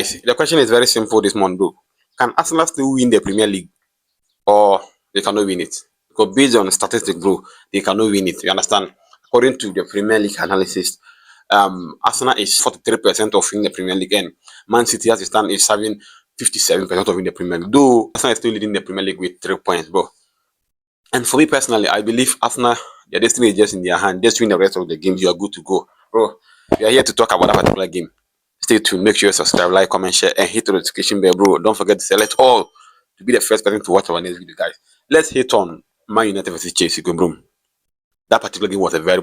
The question is very simple this month, bro. Can Arsenal still win the Premier League or they cannot win it? Because based on the statistics, bro, they cannot win it. You understand? According to the Premier League analysis, Arsenal is 43% of winning the Premier League, and Man City as it stands is having 57% of winning the Premier League. Though Arsenal is still leading the Premier League with 3 points, bro. And for me personally, I believe Arsenal, their destiny is just in their hand. Just win the rest of the games, you are good to go. Bro, we are here to talk about that particular game. Stay tuned, make sure you subscribe, like, comment, share, and hit the notification bell, bro. Don't forget to select all to be the first person to watch our next video, guys. Let's hit on Man United versus Chelsea, bro. That particular game was a very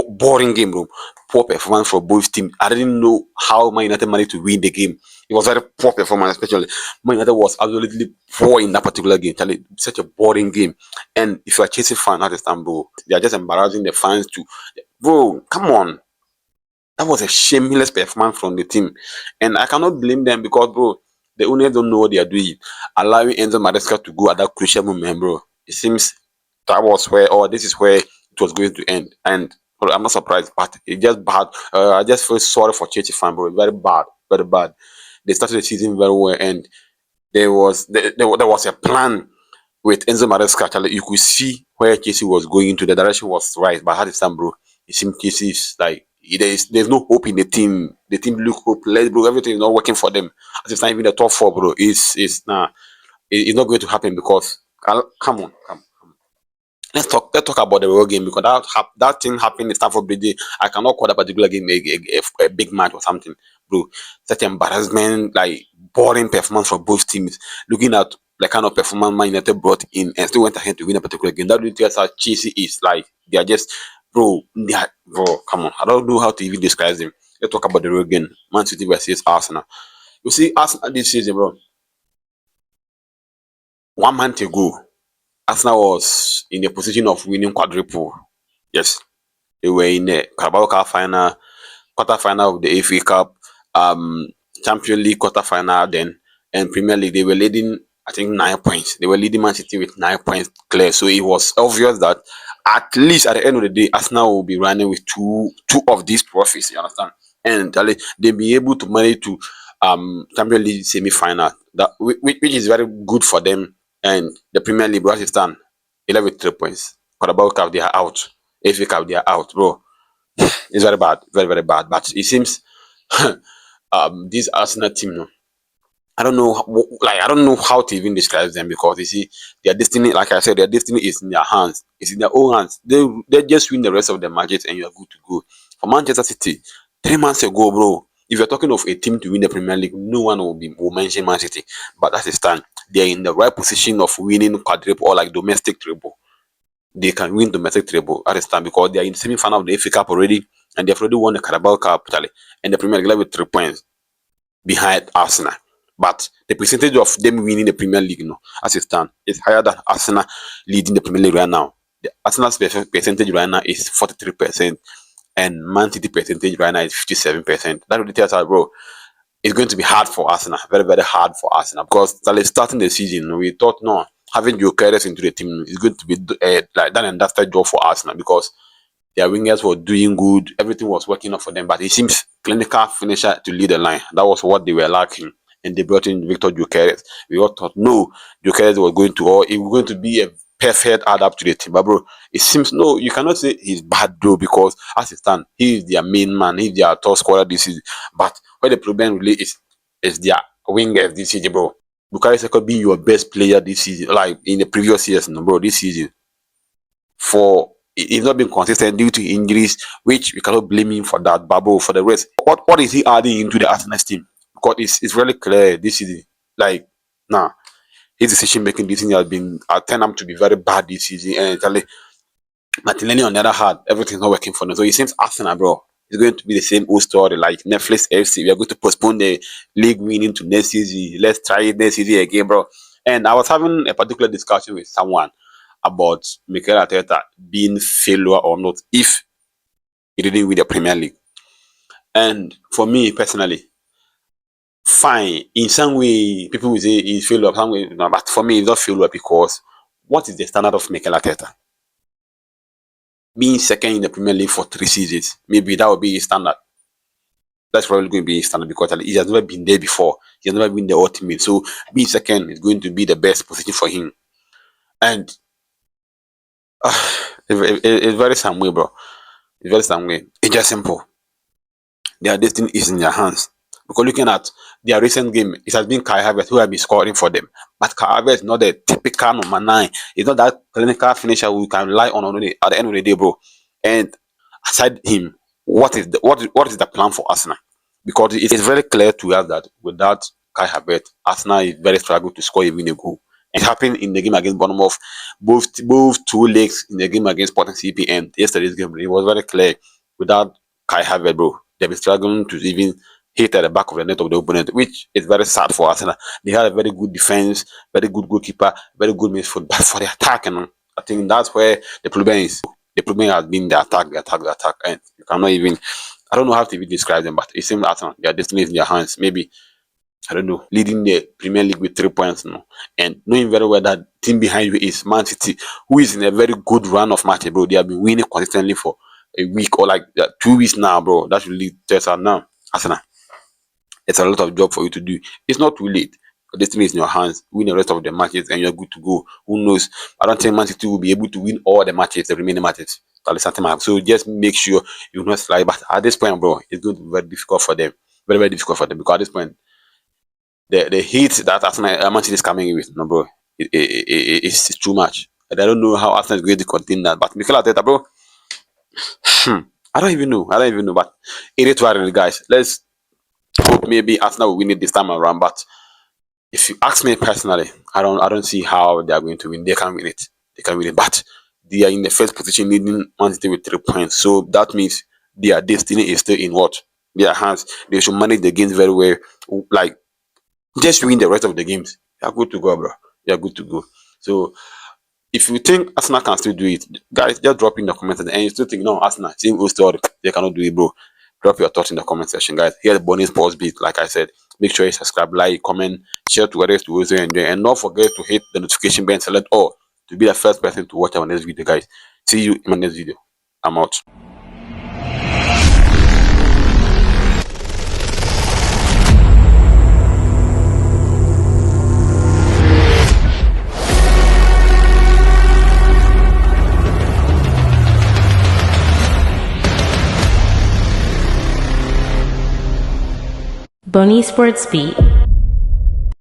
boring game, bro. Poor performance for both teams. I didn't know how Man United managed to win the game. It was very poor performance, especially Man United was absolutely poor in that particular game. Charlie, such a boring game. And if you're a Chelsea fan, understand, bro, they are just embarrassing the fans to, bro. Come on, that was a shameless performance from the team, and I cannot blame them because, bro, the owners don't know what they are doing, allowing Enzo Maresca to go at that crucial moment, bro. It seems that was where, or this is where it was going to end, and well, I'm not surprised, but it just bad. I just feel sorry for Chelsea fan, bro. Very bad, very bad. They started the season very well, and there was a plan with Enzo Maresca. Charlie, you could see where Chelsea was going into. The direction was right, but how it stand, bro? It seems Chelsea is like there's no hope in the team. The team look hopeless, bro. Everything is not working for them. As it's not even the top four, bro. It's nah. It's not going to happen because come on, come. Let's talk about the real game because that thing happened in Stamford Bridge. I cannot call that particular game a big match or something, bro. Such embarrassment, like boring performance for both teams. Looking at the kind of performance Man United brought in and still went ahead to win a particular game. That really tells how Chelsea is. Like they are just, bro. Come on, I don't know how to even describe them. Let's talk about the real game. Man City versus Arsenal. You see, Arsenal this season, bro. 1 month ago, Arsenal was in a position of winning quadruple. Yes, they were in the Carabao Cup final, quarter final of the FA Cup, um, Champions League quarter final, then and Premier League. They were leading, I think, 9 points. They were leading Man City with 9 points clear. So it was obvious that at least at the end of the day, Arsenal will be running with two of these trophies. You understand? And they'll be able to manage to Champions League semi final. That which is very good for them. And the Premier League, bro, as it stand, 11 with 3 points. Carabao Cup, they are out. FA Cup, they are out, bro. It's very bad, very very bad. But it seems this Arsenal team, no, I don't know, like I don't know how to even describe them because you see, their destiny, like I said, their destiny is in their hands. It's in their own hands. They just win the rest of the matches and you are good to go. For Manchester City, 3 months ago, bro, if you're talking of a team to win the Premier League, no one will mention Man City. But that's the stand. They're in the right position of winning quadruple or like domestic treble. They can win domestic treble at this time because they are in the semi final of the FA Cup already and they've already won the Carabao Cup, Charlie, and the Premier League level with 3 points behind Arsenal. But the percentage of them winning the Premier League, as it stands, is higher than Arsenal leading the Premier League right now. The Arsenal's percentage right now is 43%, and Man City percentage right now is 57%. That really tells us, bro, it's going to be hard for Arsenal, very, very hard for Arsenal. Because starting the season, we thought, no, having Gyökeres into the team is going to be like that and that's the job for Arsenal because their wingers were doing good, everything was working out for them, but it seems clinical finisher to lead the line. That was what they were lacking. And they brought in Victor Gyökeres. We all thought, no, Gyökeres was going to, or it was going to be a perfect add up to the team. But bro, it seems no, you cannot say he's bad though, because as it stands, he is their main man, he's their top scorer this season. But where the problem really is their wingers this season, bro. Bukayo Saka being your best player this season, like in the previous years, no, bro, this season. For he's not been consistent due to injuries, which we cannot blame him for that. But bro, for the rest, what is he adding into the Arsenal team? Because it's really clear this season. Like, nah, his decision making this season has been turned out to be very bad this season. And Charlie Martinelli on the other hand, everything's not working for them. So it seems Arsenal, bro, is going to be the same old story like Netflix FC. We are going to postpone the league winning to next season. Let's try it next season again, bro. And I was having a particular discussion with someone about Mikel Arteta being failure or not if he didn't win the Premier League. And for me personally, fine. In some way, people will say he's failure. Some way, no, but for me, it's not failure because what is the standard of Mikel Arteta? Being second in the Premier League for 3 seasons, maybe that would be his standard. That's probably going to be his standard because he has never been there before. He has never been the ultimate. So being second is going to be the best position for him. And it's very some way, bro. It's very some way. It's just simple. Their destiny is in their hands. Because looking at their recent game, it has been Kai Havertz who has been scoring for them. But Kai Havertz is not the typical number 9. He's not that clinical finisher who can rely on at the end of the day, bro. And aside him, what is the plan for Arsenal? Because it is very clear to us that without Kai Havertz, Arsenal is very struggle to score even a goal. It happened in the game against Bournemouth, both two legs in the game against Sporting CP and yesterday's game. It was very clear without Kai Havertz, bro, they've been struggling to even hit at the back of the net of the opponent, which is very sad for Arsenal. They had a very good defense, very good goalkeeper, very good midfield, but for the attack, I think that's where the problem is. The problem has been the attack, and you cannot even. I don't know how to even describe them, but it seems Arsenal, their destiny is in their hands. Maybe I don't know, leading the Premier League with 3 points, and knowing very well that team behind you is Man City, who is in a very good run of matches, bro. They have been winning consistently for a week or like 2 weeks now, bro. That really tells us now, Arsenal. It's a lot of job for you to do. It's not too late. Your destiny is in your hands. Win the rest of the matches and you're good to go. Who knows? I don't think Man City will be able to win all the matches, the remaining matches. So just make sure you not slide. But at this point, bro, it's going to be very difficult for them. Very, very difficult for them because at this point, the heat that Arsenal Man City is coming in with, bro, it's too much. And I don't know how Arsenal is going to contain that. But Mikel Arteta, bro, I don't even know. But it is what it is, guys. Let's hope maybe Arsenal will win it this time around. But if you ask me personally, I don't see how they are going to win. They can win it. But they are in the first position, leading Man City with 3 points. So that means their destiny is still in what? Their hands. They should manage the games very well. Like just win the rest of the games. You're good to go, bro. You're good to go. So if you think Arsenal can still do it, guys, just drop in the comments and you still think no, Arsenal, same old story, they cannot do it, bro. Drop your thoughts in the comment section, guys. Here's the bonus pause beat, like I said. Make sure you subscribe, like, comment, share to others to also enjoy, and don't forget to hit the notification bell and select all to be the first person to watch our next video, guys. See you in my next video. I'm out. Bonnie Sports Beat.